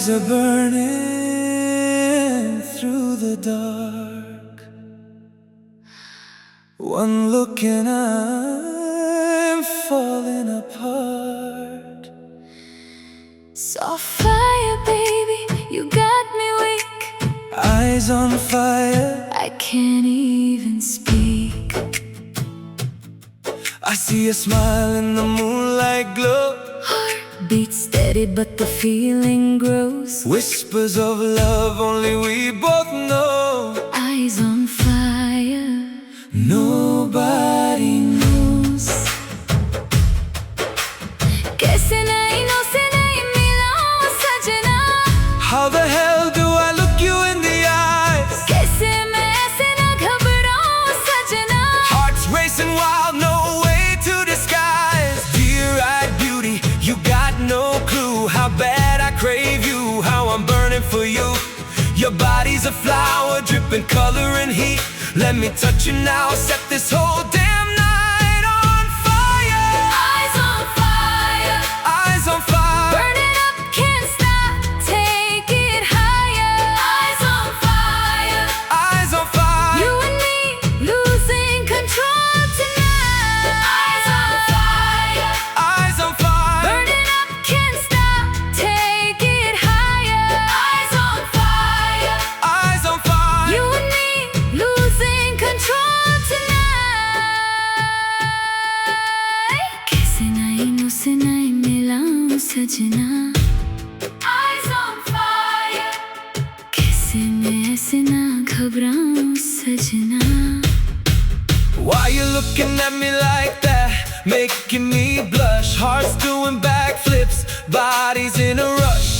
Eyes are burning through the dark. One look and I'm falling apart. Soft fire, baby, you got me weak. Eyes on fire, I can't even speak. I see a smile in the moonlight glow. Heart beats steady, but the feeling grows. Whispers of love only we both know. Eyes on fire, Nobody knows. कैसे नहीं मिला सजना. How the hell do I look you in the eyes? कैसे मैं ऐसे ना घबराऊं सजना. Hearts racing wild, no way to disguise. Dear-eyed beauty, you got no clue how bad I crave you, how I'm burning for you. Your body's a flower, dripping color and heat. Let me touch you now, set this whole damn night on fire. Eyes on fire, Eyes on fire, burn it up, can't stop, take it higher. Eyes on fire, eyes on fire. you and me losing control tonight. Eyes on fire, Eyes on fire, burn it up, can't stop, take it higher. Eyes on fire, eyes on fire. you and me losing control tonight. कैसे नैनों से नैन मिलाऊं सजना. Eyes on fire, कैसे मैं ऐसे ना घबराऊं सजना. Why you looking at me like that? Making me blush. Hearts doing backflips, bodies in a rush.